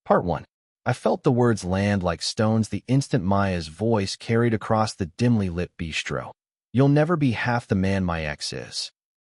Part 1. I felt the words land like stones the instant Maya's voice carried across the dimly lit bistro. You'll never be half the man my ex is.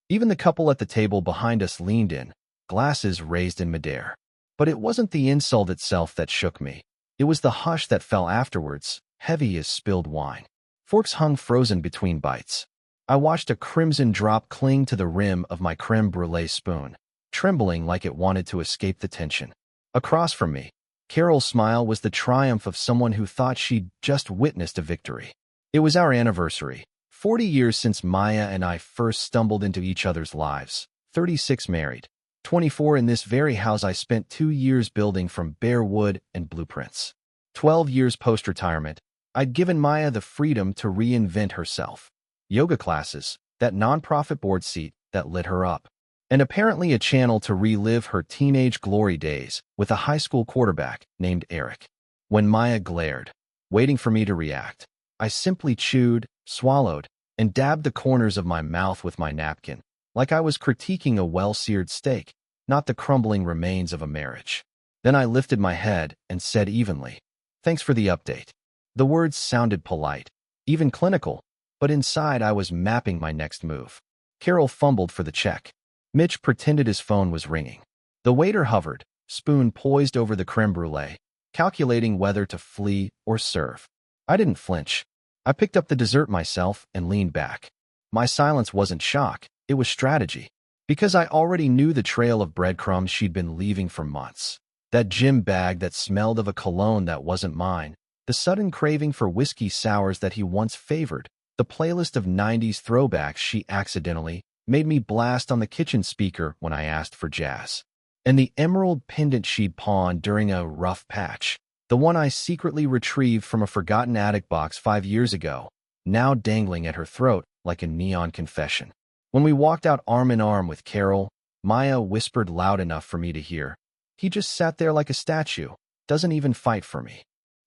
Even the couple at the table behind us leaned in, glasses raised in midair. But it wasn't the insult itself that shook me. It was the hush that fell afterwards, heavy as spilled wine. Forks hung frozen between bites. I watched a crimson drop cling to the rim of my creme brulee spoon, trembling like it wanted to escape the tension. Across from me, Carol's smile was the triumph of someone who thought she'd just witnessed a victory. It was our anniversary, 40 years since Maya and I first stumbled into each other's lives, 36 married, 24 in this very house I spent 2 years building from bare wood and blueprints. 12 years post-retirement, I'd given Maya the freedom to reinvent herself. Yoga classes, that nonprofit board seat that lit her up, and apparently a channel to relive her teenage glory days with a high school quarterback named Eric. When Maya glared, waiting for me to react, I simply chewed, swallowed, and dabbed the corners of my mouth with my napkin, like I was critiquing a well-seared steak, not the crumbling remains of a marriage. Then I lifted my head and said evenly, "Thanks for the update." The words sounded polite, even clinical, but inside I was mapping my next move. Carol fumbled for the check. Mitch pretended his phone was ringing. The waiter hovered, spoon poised over the creme brulee, calculating whether to flee or serve. I didn't flinch. I picked up the dessert myself and leaned back. My silence wasn't shock, it was strategy. Because I already knew the trail of breadcrumbs she'd been leaving for months. That gym bag that smelled of a cologne that wasn't mine, the sudden craving for whiskey sours that he once favored, the playlist of 90s throwbacks she accidentally made me blast on the kitchen speaker when I asked for jazz. And the emerald pendant she'd pawned during a rough patch, the one I secretly retrieved from a forgotten attic box 5 years ago, now dangling at her throat like a neon confession. When we walked out arm in arm with Carol, Maya whispered loud enough for me to hear, "He just sat there like a statue, doesn't even fight for me."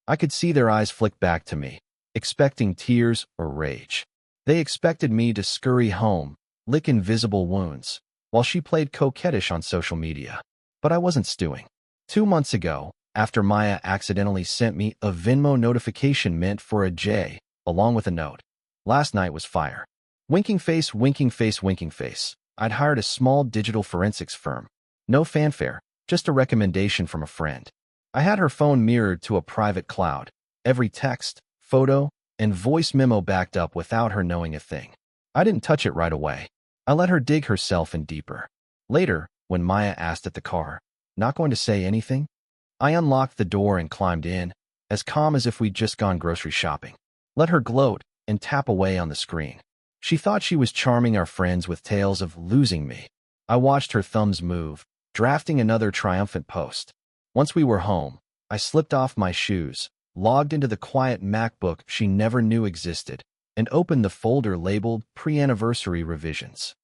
I could see their eyes flick back to me, expecting tears or rage. They expected me to scurry home, lick invisible wounds, while she played coquettish on social media. But I wasn't stewing. 2 months ago, after Maya accidentally sent me a Venmo notification meant for a J, along with a note. Last night was fire. Winking face, winking face, winking face. I'd hired a small digital forensics firm. No fanfare, just a recommendation from a friend. I had her phone mirrored to a private cloud, every text, photo, and voice memo backed up without her knowing a thing. I didn't touch it right away. I let her dig herself in deeper. Later, when Maya asked at the car, "Not going to say anything?" I unlocked the door and climbed in, as calm as if we'd just gone grocery shopping. Let her gloat and tap away on the screen. She thought she was charming our friends with tales of losing me. I watched her thumbs move, drafting another triumphant post. Once we were home, I slipped off my shoes, logged into the quiet MacBook she never knew existed, and opened the folder labeled Pre-Anniversary Revisions.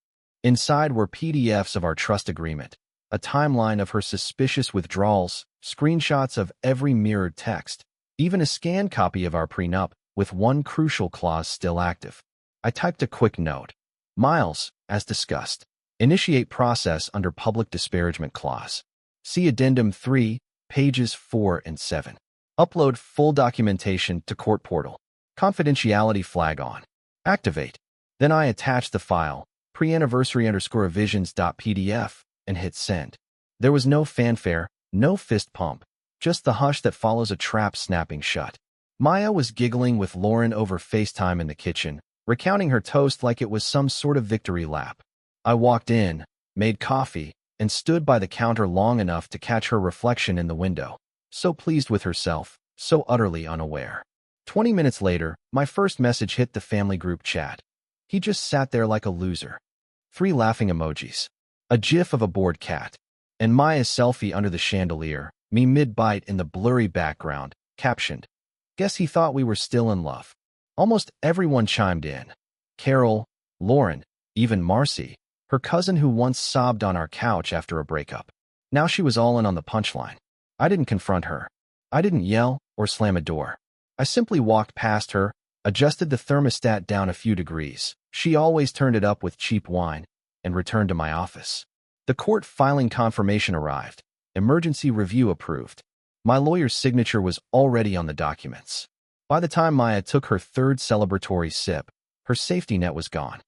Inside were PDFs of our trust agreement, a timeline of her suspicious withdrawals, screenshots of every mirrored text, even a scanned copy of our prenup with one crucial clause still active. I typed a quick note. "Miles, as discussed. Initiate process under public disparagement clause. See Addendum 3, pages 4 and 7. Upload full documentation to court portal. Confidentiality flag on. Activate." Then I attached the file, preanniversary_revisions.pdf, and hit send. There was no fanfare, no fist pump, just the hush that follows a trap snapping shut. Maya was giggling with Lauren over FaceTime in the kitchen, recounting her toast like it was some sort of victory lap. I walked in, made coffee, and stood by the counter long enough to catch her reflection in the window, so pleased with herself, so utterly unaware. 20 minutes later, my first message hit the family group chat. He just sat there like a loser. 3 laughing emojis. A gif of a bored cat. And Maya's selfie under the chandelier, me mid-bite in the blurry background, captioned, "Guess he thought we were still in love." Almost everyone chimed in. Carol, Lauren, even Marcy, her cousin who once sobbed on our couch after a breakup. Now she was all in on the punchline. I didn't confront her. I didn't yell or slam a door. I simply walked past her, adjusted the thermostat down a few degrees. She always turned it up with cheap wine, and returned to my office. The court filing confirmation arrived. Emergency review approved. My lawyer's signature was already on the documents. By the time Maya took her third celebratory sip, her safety net was gone.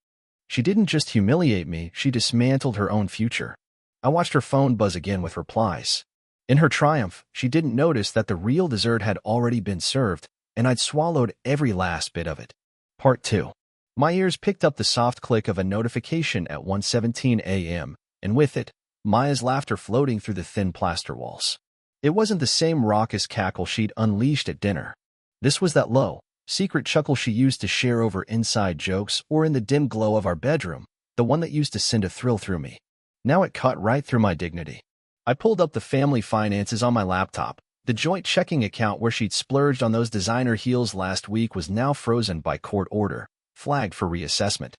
She didn't just humiliate me, she dismantled her own future. I watched her phone buzz again with replies. In her triumph, she didn't notice that the real dessert had already been served, and I'd swallowed every last bit of it. Part 2. My ears picked up the soft click of a notification at 1:17 a.m., and with it, Maya's laughter floating through the thin plaster walls. It wasn't the same raucous cackle she'd unleashed at dinner. This was that low, secret chuckle she used to share over inside jokes or in the dim glow of our bedroom, the one that used to send a thrill through me. Now it cut right through my dignity. I pulled up the family finances on my laptop. The joint checking account where she'd splurged on those designer heels last week was now frozen by court order, flagged for reassessment.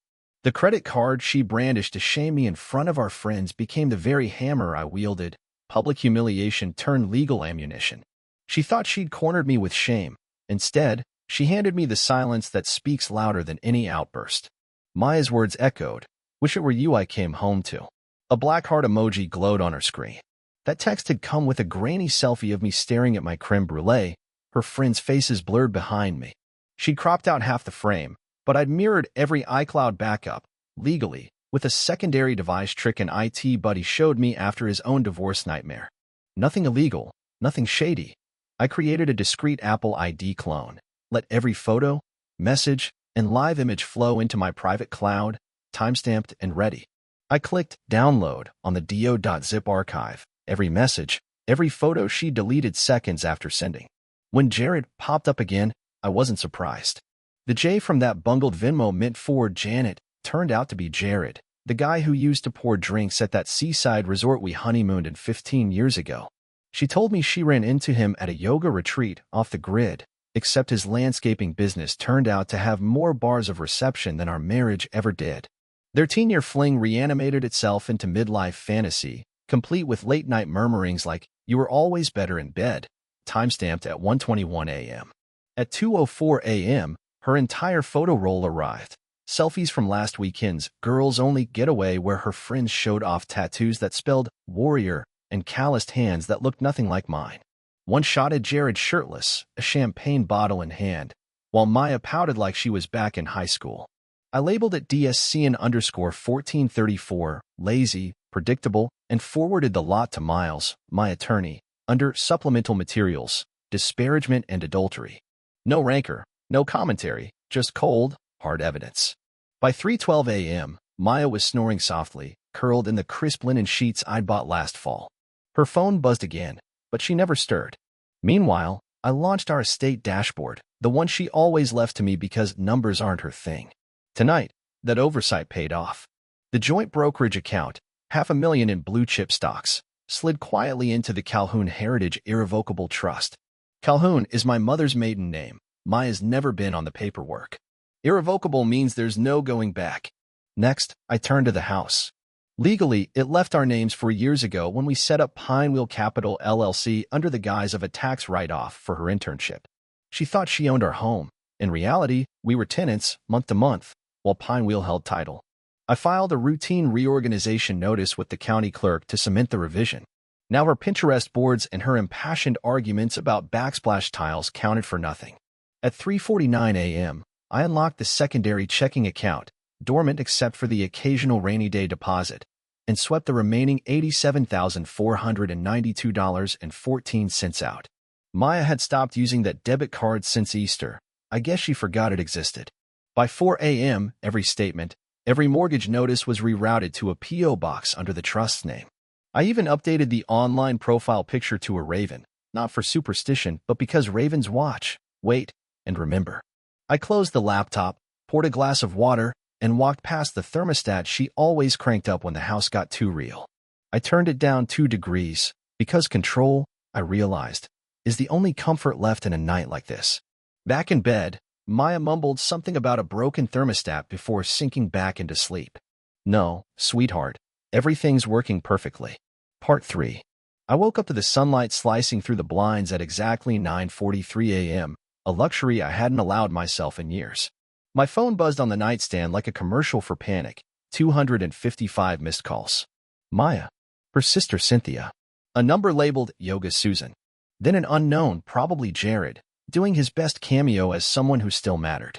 The credit card she brandished to shame me in front of our friends became the very hammer I wielded. Public humiliation turned legal ammunition. She thought she'd cornered me with shame. Instead, she handed me the silence that speaks louder than any outburst. Maya's words echoed, "Wish it were you I came home to." A black heart emoji glowed on her screen. That text had come with a grainy selfie of me staring at my creme brulee, her friends' faces blurred behind me. She'd cropped out half the frame, but I'd mirrored every iCloud backup, legally, with a secondary device trick an IT buddy showed me after his own divorce nightmare. Nothing illegal, nothing shady. I created a discrete Apple ID clone, let every photo, message, and live image flow into my private cloud, timestamped and ready. I clicked download on the do.zip archive. Every message, every photo she deleted seconds after sending. When Jared popped up again, I wasn't surprised. The J from that bungled Venmo meant for Janet turned out to be Jared, the guy who used to pour drinks at that seaside resort we honeymooned in 15 years ago. She told me she ran into him at a yoga retreat off the grid, except his landscaping business turned out to have more bars of reception than our marriage ever did. Their teen-year fling reanimated itself into midlife fantasy, complete with late-night murmurings like, "You were always better in bed," timestamped at 1:21 a.m. At 2:04 a.m., her entire photo roll arrived. Selfies from last weekend's girls-only getaway where her friends showed off tattoos that spelled warrior and calloused hands that looked nothing like mine. One shot at Jared shirtless, a champagne bottle in hand, while Maya pouted like she was back in high school. I labeled it DSCN_1434, lazy, predictable, and forwarded the lot to Miles, my attorney, under supplemental materials, disparagement and adultery. No rancor, no commentary, just cold, hard evidence. By 3:12 a.m., Maya was snoring softly, curled in the crisp linen sheets I'd bought last fall. Her phone buzzed again, but she never stirred. Meanwhile, I launched our estate dashboard, the one she always left to me because numbers aren't her thing. Tonight, that oversight paid off. The joint brokerage account, $500,000 in blue-chip stocks, slid quietly into the Calhoun Heritage Irrevocable Trust. Calhoun is my mother's maiden name. Maya's never been on the paperwork. Irrevocable means there's no going back. Next, I turned to the house. Legally, it left our names 4 years ago when we set up Pinewheel Capital LLC under the guise of a tax write-off for her internship. She thought she owned our home. In reality, we were tenants, month to month, while Pinewheel held title. I filed a routine reorganization notice with the county clerk to cement the revision. Now her Pinterest boards and her impassioned arguments about backsplash tiles counted for nothing. At 3:49 a.m., I unlocked the secondary checking account, dormant except for the occasional rainy day deposit, and swept the remaining $87,492.14 out. Maya had stopped using that debit card since Easter. I guess she forgot it existed. By 4 a.m., every statement, every mortgage notice was rerouted to a P.O. box under the trust's name. I even updated the online profile picture to a raven, not for superstition, but because ravens watch, wait, and remember. I closed the laptop, poured a glass of water, and walked past the thermostat she always cranked up when the house got too real. I turned it down 2 degrees, because control, I realized, is the only comfort left in a night like this. Back in bed, Maya mumbled something about a broken thermostat before sinking back into sleep. No, sweetheart, everything's working perfectly. Part 3. I woke up to the sunlight slicing through the blinds at exactly 9:43 a.m., a luxury I hadn't allowed myself in years. My phone buzzed on the nightstand like a commercial for panic. 255 missed calls. Maya. Her sister Cynthia. A number labeled Yoga Susan. Then an unknown, probably Jared, doing his best cameo as someone who still mattered.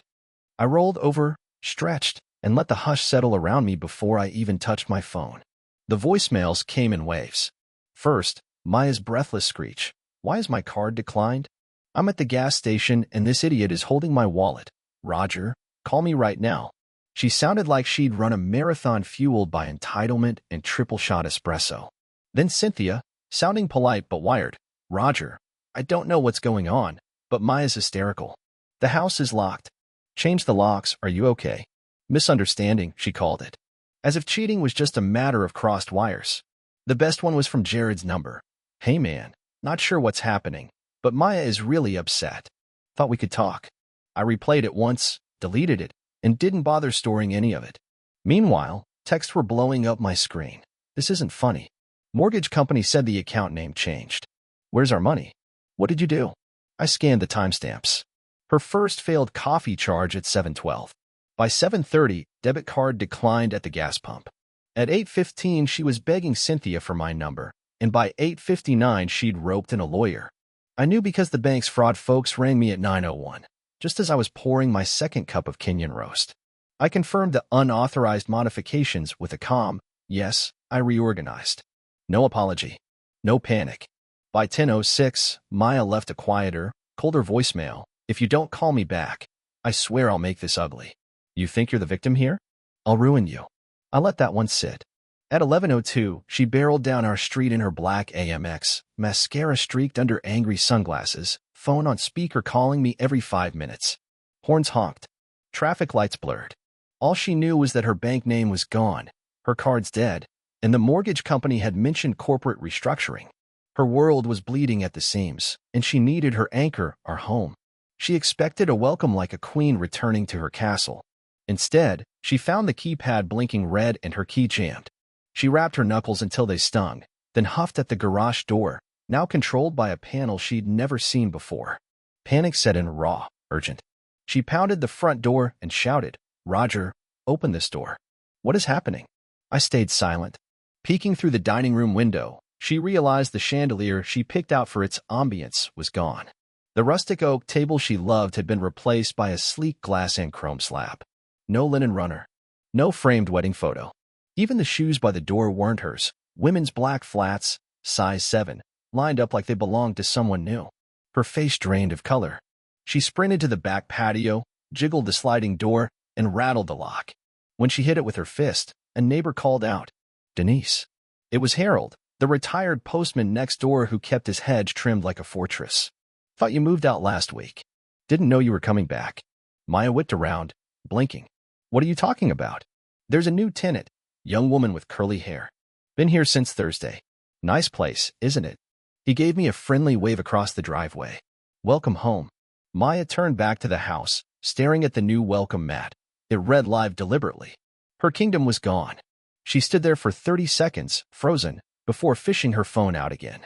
I rolled over, stretched, and let the hush settle around me before I even touched my phone. The voicemails came in waves. First, Maya's breathless screech. "Why is my card declined? I'm at the gas station and this idiot is holding my wallet. Roger, call me right now." She sounded like she'd run a marathon fueled by entitlement and triple-shot espresso. Then Cynthia, sounding polite but wired. "Roger, I don't know what's going on, but Maya's hysterical. The house is locked. Change the locks, are you okay?" "Misunderstanding," she called it. As if cheating was just a matter of crossed wires. The best one was from Jared's number. "Hey man, not sure what's happening, but Maya is really upset. Thought we could talk." I replayed it once, deleted it, and didn't bother storing any of it. Meanwhile, texts were blowing up my screen. "This isn't funny. Mortgage company said the account name changed. Where's our money? What did you do?" I scanned the timestamps. Her first failed coffee charge at 7:12. By 7:30, debit card declined at the gas pump. At 8:15, she was begging Cynthia for my number, and by 8:59, she'd roped in a lawyer. I knew because the bank's fraud folks rang me at 9:01, just as I was pouring my second cup of Kenyan roast. I confirmed the unauthorized modifications with a calm, "Yes, I reorganized." No apology. No panic. By 10:06, Maya left a quieter, colder voicemail. "If you don't call me back, I swear I'll make this ugly. You think you're the victim here? I'll ruin you." I let that one sit. At 11:02, she barreled down our street in her black AMX, mascara streaked under angry sunglasses, phone on speaker calling me every 5 minutes. Horns honked. Traffic lights blurred. All she knew was that her bank name was gone, her card's dead, and the mortgage company had mentioned corporate restructuring. Her world was bleeding at the seams, and she needed her anchor, our home. She expected a welcome like a queen returning to her castle. Instead, she found the keypad blinking red and her key jammed. She rapped her knuckles until they stung, then huffed at the garage door, now controlled by a panel she'd never seen before. Panic set in raw, urgent. She pounded the front door and shouted, "Roger, open this door." "What is happening?" I stayed silent. Peeking through the dining room window, she realized the chandelier she picked out for its ambience was gone. The rustic oak table she loved had been replaced by a sleek glass and chrome slab. No linen runner. No framed wedding photo. Even the shoes by the door weren't hers. Women's black flats, size 7, lined up like they belonged to someone new. Her face drained of color. She sprinted to the back patio, jiggled the sliding door, and rattled the lock. When she hit it with her fist, a neighbor called out, "Denise." It was Harold, the retired postman next door who kept his hedge trimmed like a fortress. "Thought you moved out last week. Didn't know you were coming back." Maya whipped around, blinking. "What are you talking about?" "There's a new tenant, young woman with curly hair. Been here since Thursday. Nice place, isn't it?" He gave me a friendly wave across the driveway. "Welcome home." Maya turned back to the house, staring at the new welcome mat. It read live deliberately. Her kingdom was gone. She stood there for 30 seconds, frozen, before fishing her phone out again.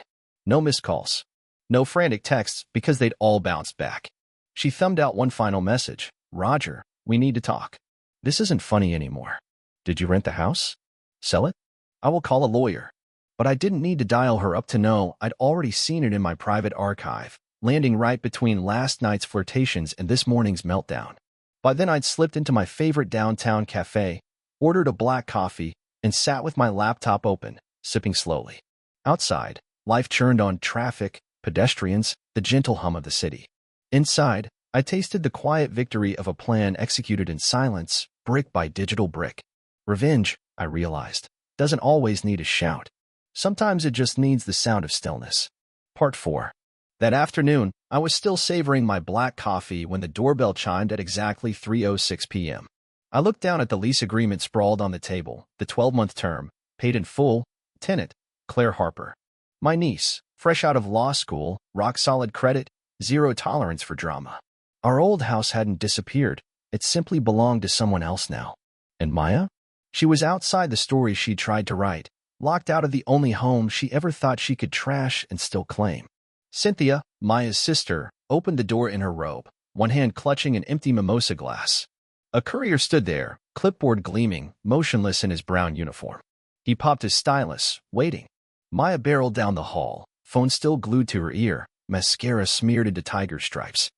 No missed calls. No frantic texts because they'd all bounced back. She thumbed out one final message. "Roger, we need to talk. This isn't funny anymore. Did you rent the house? Sell it? I will call a lawyer." But I didn't need to dial her up to know I'd already seen it in my private archive, landing right between last night's flirtations and this morning's meltdown. By then I'd slipped into my favorite downtown cafe, ordered a black coffee, and sat with my laptop open, sipping slowly. Outside, life churned on traffic, pedestrians, the gentle hum of the city. Inside, I tasted the quiet victory of a plan executed in silence, brick by digital brick. Revenge, I realized, doesn't always need a shout. Sometimes it just needs the sound of stillness. Part 4. That afternoon, I was still savoring my black coffee when the doorbell chimed at exactly 3:06 p.m. I looked down at the lease agreement sprawled on the table, the 12-month term, paid in full, tenant, Claire Harper. My niece, fresh out of law school, rock-solid credit, zero tolerance for drama. Our old house hadn't disappeared. It simply belonged to someone else now. And Maya? She was outside the story she'd tried to write, locked out of the only home she ever thought she could trash and still claim. Cynthia, Maya's sister, opened the door in her robe, one hand clutching an empty mimosa glass. A courier stood there, clipboard gleaming, motionless in his brown uniform. He popped his stylus, waiting. Maya barreled down the hall, phone still glued to her ear, mascara smeared into tiger stripes.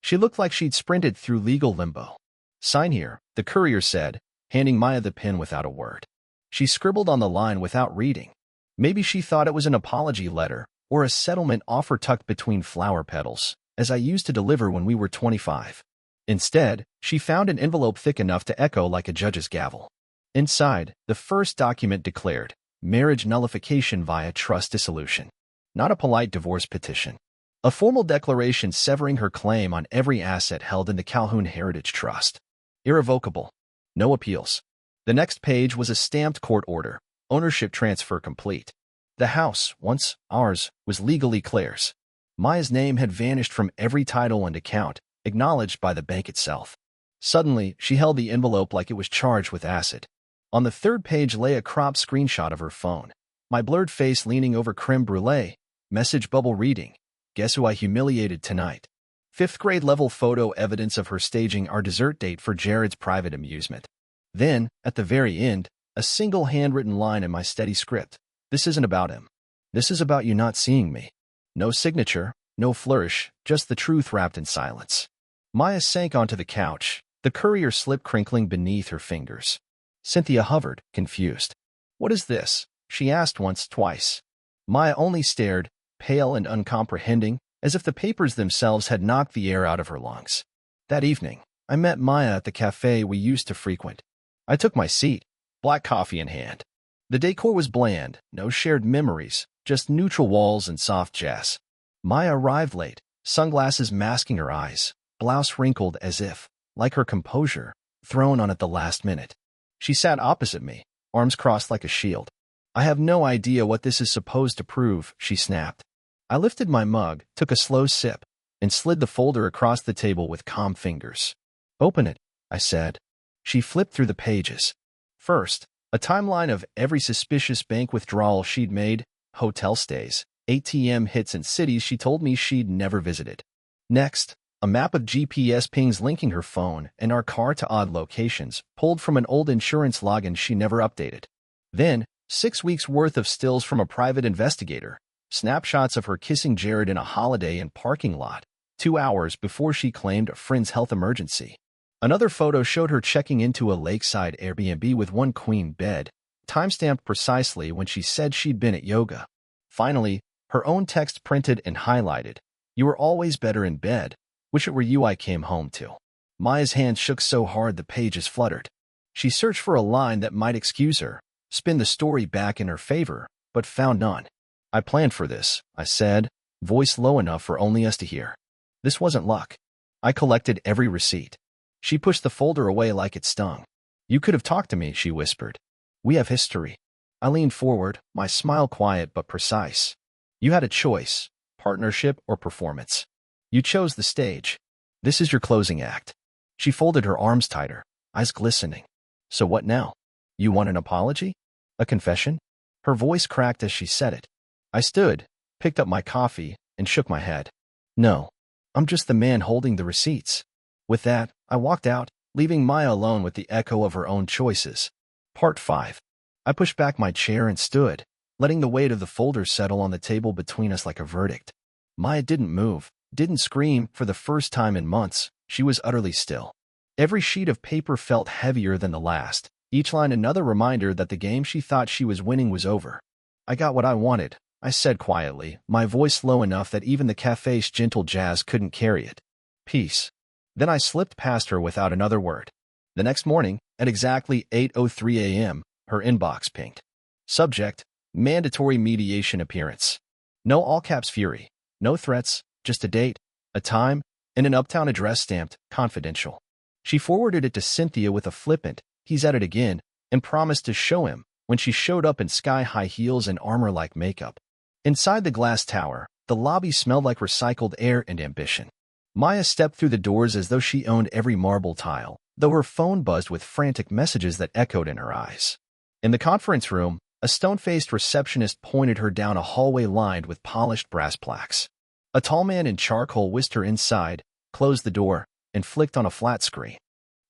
She looked like she'd sprinted through legal limbo. "Sign here," the courier said, handing Maya the pen without a word. She scribbled on the line without reading. Maybe she thought it was an apology letter or a settlement offer tucked between flower petals, as I used to deliver when we were 25. Instead, she found an envelope thick enough to echo like a judge's gavel. Inside, the first document declared marriage nullification via trust dissolution. Not a polite divorce petition. A formal declaration severing her claim on every asset held in the Calhoun Heritage Trust. Irrevocable. No appeals. The next page was a stamped court order. Ownership transfer complete. The house, once ours, was legally Claire's. Maya's name had vanished from every title and account, acknowledged by the bank itself. Suddenly, she held the envelope like it was charged with acid. On the third page lay a cropped screenshot of her phone. My blurred face leaning over creme brulee. Message bubble reading. "Guess who I humiliated tonight?" 5th grade level photo evidence of her staging our dessert date for Jared's private amusement. Then, at the very end, a single handwritten line in my steady script. "This isn't about him. This is about you not seeing me." No signature, no flourish, just the truth wrapped in silence. Maya sank onto the couch, the courier slip crinkling beneath her fingers. Cynthia hovered, confused. "What is this?" she asked once, twice. Maya only stared, pale and uncomprehending, as if the papers themselves had knocked the air out of her lungs. That evening, I met Maya at the cafe we used to frequent. I took my seat, black coffee in hand. The decor was bland, no shared memories, just neutral walls and soft jazz. Maya arrived late, sunglasses masking her eyes, blouse wrinkled as if, like her composure, thrown on at the last minute. She sat opposite me, arms crossed like a shield. "I have no idea what this is supposed to prove," she snapped. I lifted my mug, took a slow sip, and slid the folder across the table with calm fingers. "Open it," I said. She flipped through the pages. First, a timeline of every suspicious bank withdrawal she'd made, hotel stays, ATM hits in cities she told me she'd never visited. Next, a map of GPS pings linking her phone and our car to odd locations, pulled from an old insurance login she never updated. Then, 6 weeks' worth of stills from a private investigator, snapshots of her kissing Jared in a Holiday Inn parking lot, 2 hours before she claimed a friend's health emergency. Another photo showed her checking into a lakeside Airbnb with one queen bed, timestamped precisely when she said she'd been at yoga. Finally, her own text printed and highlighted. "You were always better in bed. Wish it were you I came home to." Maya's hand shook so hard the pages fluttered. She searched for a line that might excuse her, spin the story back in her favor, but found none. "I planned for this," I said, voice low enough for only us to hear. "This wasn't luck. I collected every receipt." She pushed the folder away like it stung. "You could have talked to me," she whispered. "We have history." I leaned forward, my smile quiet but precise. "You had a choice, partnership or performance. You chose the stage. This is your closing act." She folded her arms tighter, eyes glistening. "So what now? You want an apology? A confession?" Her voice cracked as she said it. I stood, picked up my coffee, and shook my head. "No, I'm just the man holding the receipts." With that, I walked out, leaving Maya alone with the echo of her own choices. Part 5. I pushed back my chair and stood, letting the weight of the folder settle on the table between us like a verdict. Maya didn't move, didn't scream. For the first time in months, she was utterly still. Every sheet of paper felt heavier than the last, each line another reminder that the game she thought she was winning was over. "I got what I wanted," I said quietly, my voice low enough that even the cafe's gentle jazz couldn't carry it. "Peace." Then I slipped past her without another word. The next morning, at exactly 8:03 a.m., her inbox pinged. Subject: mandatory mediation appearance. No all-caps fury. No threats, just a date, a time, and an uptown address stamped confidential. She forwarded it to Cynthia with a flippant, "He's at it again," and promised to show him when she showed up in sky-high heels and armor-like makeup. Inside the glass tower, the lobby smelled like recycled air and ambition. Maya stepped through the doors as though she owned every marble tile, though her phone buzzed with frantic messages that echoed in her eyes. In the conference room, a stone-faced receptionist pointed her down a hallway lined with polished brass plaques. A tall man in charcoal whisked her inside, closed the door, and flicked on a flat screen.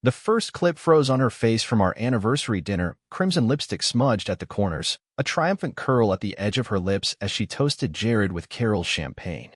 The first clip froze on her face from our anniversary dinner, crimson lipstick smudged at the corners, a triumphant curl at the edge of her lips as she toasted Jared with Carol's champagne.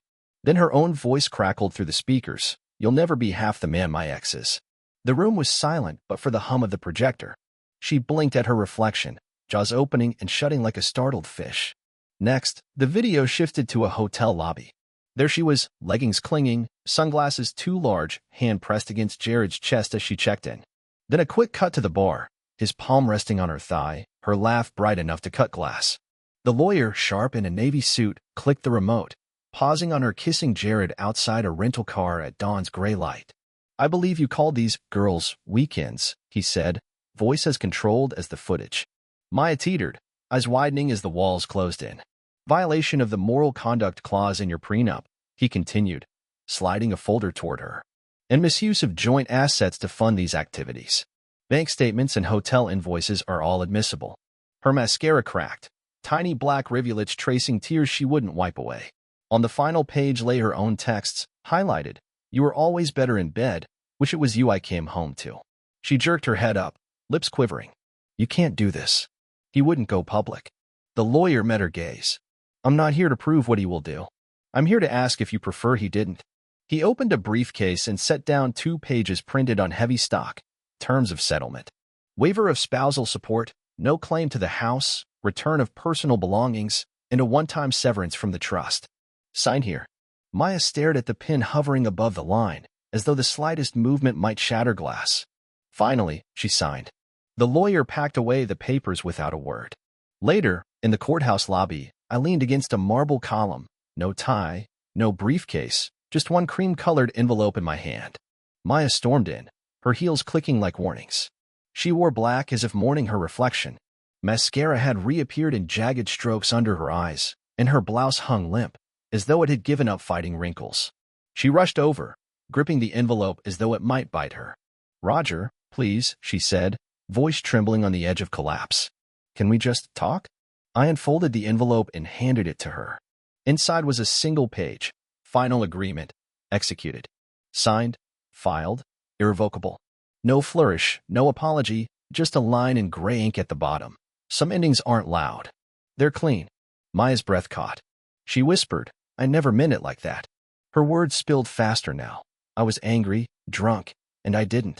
Then her own voice crackled through the speakers. "You'll never be half the man my ex is." The room was silent but for the hum of the projector. She blinked at her reflection, jaws opening and shutting like a startled fish. Next, the video shifted to a hotel lobby. There she was, leggings clinging, sunglasses too large, hand pressed against Jared's chest as she checked in. Then a quick cut to the bar, his palm resting on her thigh, her laugh bright enough to cut glass. The lawyer, sharp in a navy suit, clicked the remote, pausing on her kissing Jared outside a rental car at dawn's gray light. "I believe you called these girls weekends," he said, voice as controlled as the footage. Maya teetered, eyes widening as the walls closed in. "Violation of the moral conduct clause in your prenup," he continued, sliding a folder toward her. "And misuse of joint assets to fund these activities. Bank statements and hotel invoices are all admissible." Her mascara cracked, tiny black rivulets tracing tears she wouldn't wipe away. On the final page lay her own texts, highlighted. "You were always better in bed. Wish it was you I came home to." She jerked her head up, lips quivering. "You can't do this." He wouldn't go public. The lawyer met her gaze. "I'm not here to prove what he will do. I'm here to ask if you prefer he didn't." He opened a briefcase and set down 2 pages printed on heavy stock. Terms of settlement. Waiver of spousal support, no claim to the house, return of personal belongings, and a one-time severance from the trust. Sign here. Maya stared at the pin hovering above the line, as though the slightest movement might shatter glass. Finally, she signed. The lawyer packed away the papers without a word. Later, in the courthouse lobby, I leaned against a marble column. No tie, no briefcase, just one cream-colored envelope in my hand. Maya stormed in, her heels clicking like warnings. She wore black as if mourning her reflection. Mascara had reappeared in jagged strokes under her eyes, and her blouse hung limp, as though it had given up fighting wrinkles. She rushed over, gripping the envelope as though it might bite her. "Roger, please," she said, voice trembling on the edge of collapse. "Can we just talk?" I unfolded the envelope and handed it to her. Inside was a single page. Final agreement. Executed. Signed. Filed. Irrevocable. No flourish, no apology, just a line in gray ink at the bottom. Some endings aren't loud. They're clean. Maya's breath caught. She whispered, "I never meant it like that." Her words spilled faster now. I was angry, drunk, and I didn't.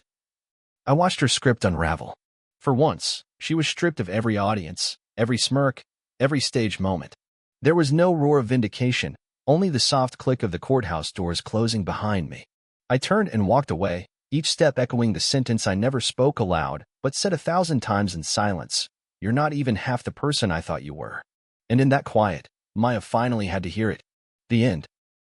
I watched her script unravel. For once, she was stripped of every audience, every smirk, every staged moment. There was no roar of vindication, only the soft click of the courthouse doors closing behind me. I turned and walked away, each step echoing the sentence I never spoke aloud, but said 1,000 times in silence. "You're not even half the person I thought you were." And in that quiet, Maya finally had to hear it. The end.